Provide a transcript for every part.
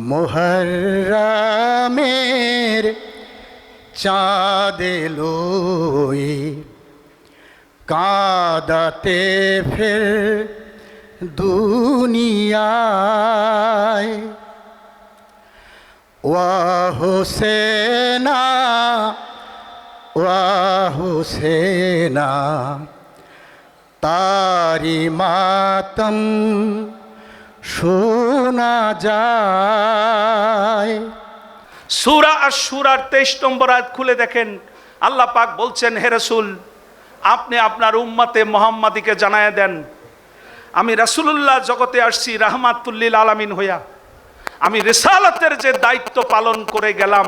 মুহররমের চাঁদ এলোই কাঁদাতে ফের দুনিয়ায়। ওয়া হোসেনা ওয়া হোসেনা তারি মাতম শোনা যায়। সূরা আশ-শূরার 23 নম্বর আয়াত খুলে দেখেন, আল্লাহ পাক বলছেন, হে রাসূল, আপনি আপনার উম্মতে মুহাম্মাদিকে জানায়া দেন, আমি রাসূলুল্লাহ জগতে আসছি রাহমাতুল লিল আলামিন হইয়া। আমি রিসালাতের যে দায়িত্ব পালন করে গেলাম,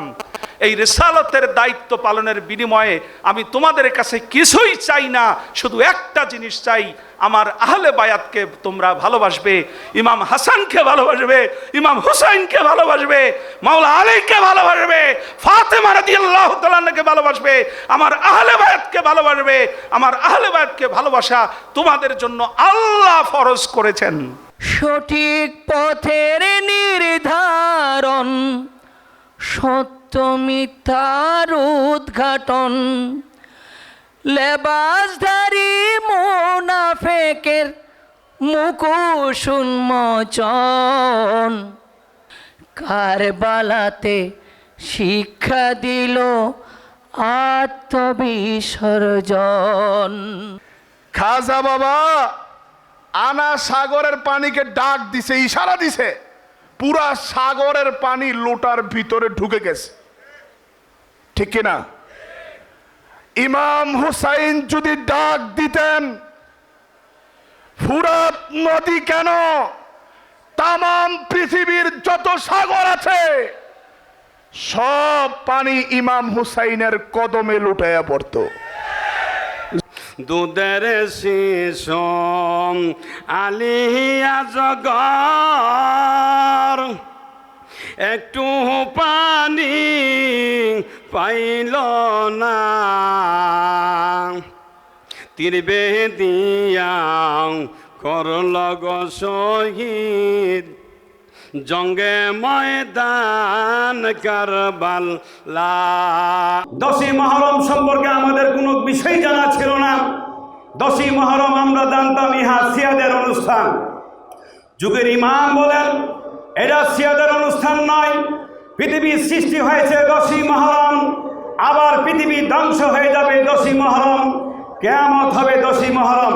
এই রিসালাতের দায়িত্ব পালনের বিনিময়ে আমি তোমাদের কাছে কিছুই চাই না, শুধু একটা জিনিস চাই, আমার আহলে বায়াতকে তোমরা ভালোবাসবে, ইমাম হাসানকে ভালোবাসবে, ইমাম হুসাইনকে ভালোবাসবে, মাওলা আলীকে ভালোবাসবে, ফাতেমা রাদিয়াল্লাহু তাআলা আনহাকে ভালোবাসবে, আমার আহলে বায়াতকে ভালোবাসবে। আমার আহলে বায়াতকে ভালোবাসা তোমাদের জন্য আল্লাহ ফরজ করেছেন। সঠিক পথের নির্ধারণ, সত্য মিথ্যার উদ্ঘাটন, লেবাসধারী মুনাফেকের মুখোশ উন্মোচন, কারবালাতে শিক্ষা দিল আত্মবিসর্জন। খাজা বাবা আনা সাগরের পানিকে ডাক দিছে, ইশারা দিছে, পুরা সাগরের পানি লোটার ভিতরে ঢুকে গেছে, ঠিক কিনা? ইমাম হুসাইন যদি ডাক দিতেন, ফুরাত নদী কেন, তামাম পৃথিবীর যত সাগর আছে সব পানি ইমাম হুসাইনের কদমে লুটাইয়া পড়তো। দুধের শিশম আলিয়া জগর, একটু পানি পাইল না, তীরবে দিয়া করল গো শহীদ, জঙ্গে ময়দান কারবালা। 10ই মুহররম সম্পর্কে আমাদের কোনো বিষয় জানা ছিল না। 10ই মুহররম আমরা জানতাম ইহা সিয়াদের অনুষ্ঠান। যুগের ইমাম বলেন এটা সিয়াদের অনুষ্ঠান নয়, পৃথিবীর সৃষ্টি হয়েছে 10ই মুহররম, আবার পৃথিবী ধ্বংস হয়ে যাবে 10ই মুহররম, কিয়ামত হবে 10ই মুহররম।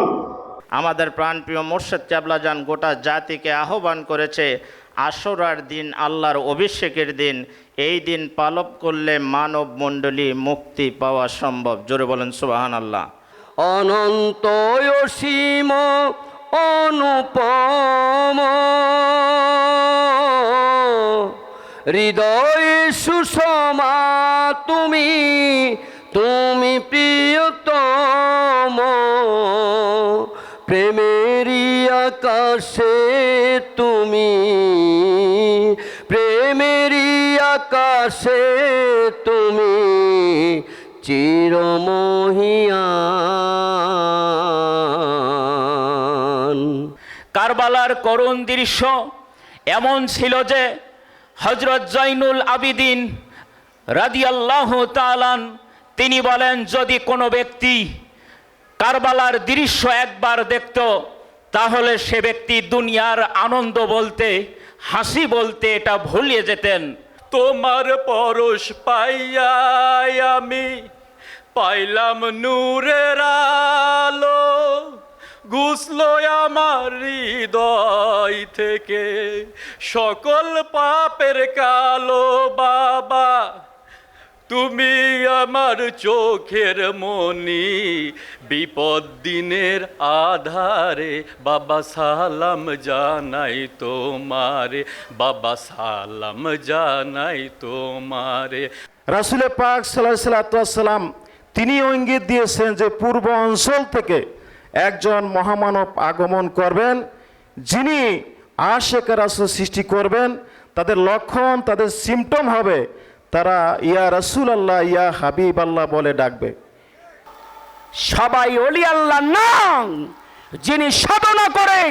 আমাদের প্রাণপ্রিয় মোর্শেদ কেবলাজান গোটা জাতিকে আহ্বান করেছে, আশুরার দিন আল্লাহর অভিষেকের দিন, এই দিন পালন করলে মানব মণ্ডলী মুক্তি পাওয়া সম্ভব। জোরে বলেন সুবহানাল্লাহ। অনন্ত অসীম অনুপম হৃদয় সুষমা তুমি, তুমি প্রিয়তম, প্রেমেরই আকাশে তুমি, প্রেমেরই আকাশে তুমি চিরমহিয়ান। কারবালার করুণ দৃশ্য এমন ছিল যে হযরত জয়নুল আবিদিন রাদিয়াল্লাহু তাআলা তিনি বলেন, যদি কোনো ব্যক্তি কারবালার দৃশ্য একবার দেখত, তাহলে সে ব্যক্তি দুনিয়ার আনন্দ বলতে, হাসি বলতে এটা ভুলিয়ে যেতেন। তোমার পরশ পাইয়া আমি পাইলাম নূরের আলো, ঘুষলো আমার হৃদয় থেকে সকল পাপের কালো। বাবা তুমি আমার চোখের মনি, বিপদ দিনের আধারে বাবা সালাম জানাই তোমারে, বাবা সালাম জানাই তোমারে। রাসূল পাক সাল্লাল্লাহু আলাইহি সাল্লাম তিনি ইঙ্গিত দিয়েছেন যে পূর্ব অঞ্চল থেকে একজন মহামানব আগমন করবেন, যিনি আশিক রাসূল সৃষ্টি করবেন। তাদের লক্ষণ, তাদের সিমটম হবে তারা ইয়া রাসূলুল্লাহ, ইয়া হাবিব আল্লাহ বলে ডাকবে। সবাই ওলি আল্লাহর নাম, যিনি সাধনা করে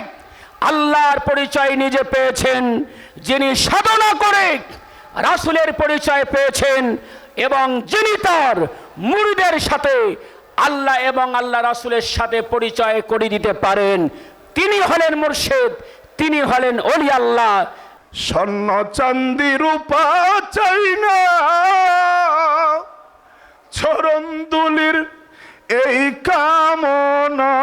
আল্লাহর পরিচয় নিজে পেয়েছেন, যিনি সাধনা করে রাসূলের পরিচয় পেয়েছেন এবং যিনি তার মুরিদের সাথে আল্লাহ এবং আল্লাহ রাসূলের সাথে পরিচয় করে দিতে পারেন, তিনি হলেন মুর্শিদ, তিনি হলেন ওলি আল্লাহ। স্বর্ণ চান্দি রূপা চাই না, চরণ দুলির এই কামনা,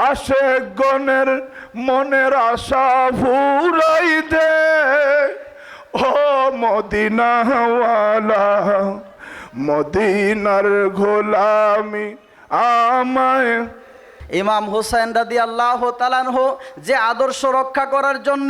আশেক গণের মনের আশা ফুরাই দে ও মদিনাওয়ালা, মদিনার গোলামি আমায়। ইমাম হুসাইন রাদিয়াল্লাহু তাআলা আনহু যে আদর্শ রক্ষা করার জন্য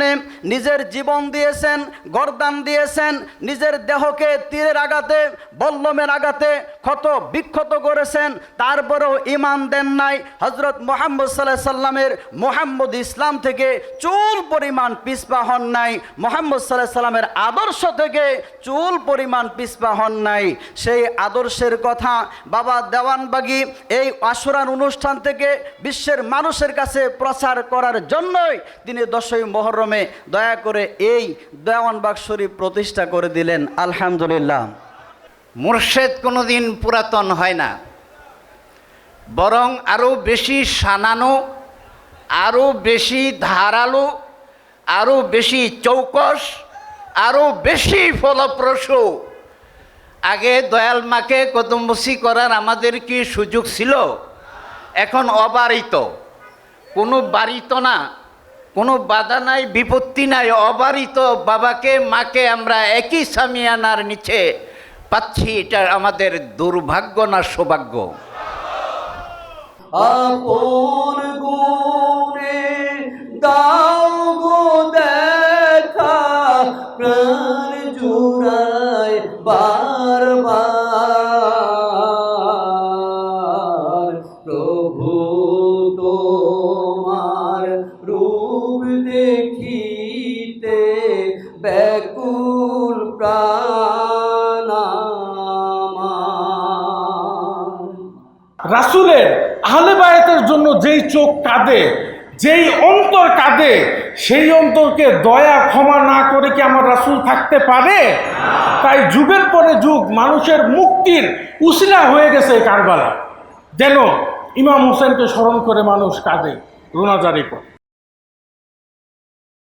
নিজের জীবন দিয়েছেন, গর্দান দিয়েছেন, নিজের দেহকে তীরের আঘাতে, বল্লমের আঘাতে ক্ষত বিক্ষত করেছেন, তারপরেও ঈমান দেন নাই। হযরত মুহাম্মদ সাল্লাল্লাহু আলাইহি সাল্লামের মুহাম্মদ ইসলাম থেকে চুল পরিমাণ পিছপা হন নাই, মুহাম্মদ সাল্লাল্লাহু আলাইহি সাল্লামের আদর্শ থেকে চুল পরিমাণ পিছপা হন নাই। সেই আদর্শের কথা বাবা দেওয়ানবাগী এই আশুরার অনুষ্ঠান থেকে বিশ্বের মানুষের কাছে প্রচার করার জন্যই তিনি 10ই মুহররমে দয়া করে এই দেওয়ানবাগ শরীফ প্রতিষ্ঠা করে দিলেন। আলহামদুলিল্লাহ। মুর্শেদ কোনোদিন পুরাতন হয় না, বরং আরও বেশি সানানো, আরও বেশি ধারালো, আরও বেশি চৌকস, আরও বেশি ফলপ্রসূ। আগে দয়াল মাকে কদমবসি করার আমাদের কি সুযোগ ছিল? এখন অবারিত, কোনো বাড়িত না, কোনো বাধা নাই, বিপত্তি নাই, অবারিত বাবাকে মাকে আমরা একই সামিয়ানার নিচে পাচ্ছি। এটা আমাদের দুর্ভাগ্য না সৌভাগ্য? আপন গুণে দাও গো দেখা, প্রাণ জুড়ায় বারবার, প্রভু তোমার রূপ দেখিতে ব্যাকুল প্রাণ আমার। রাসূলের আহলে বায়াতের জন্য যেই চোখ কাঁদে, যেই অন্তর কাঁদে, সেই অন্তরকে দয়া ক্ষমা না করে কি আমার রাসূল থাকতে পারে? তাই যুগের পরে যুগ মানুষের মুক্তির উসিলা হয়ে গেছে কারবালা। যেন ইমাম হোসেনকে স্মরণ করে মানুষ কাঁদে, রোনাজারি করে।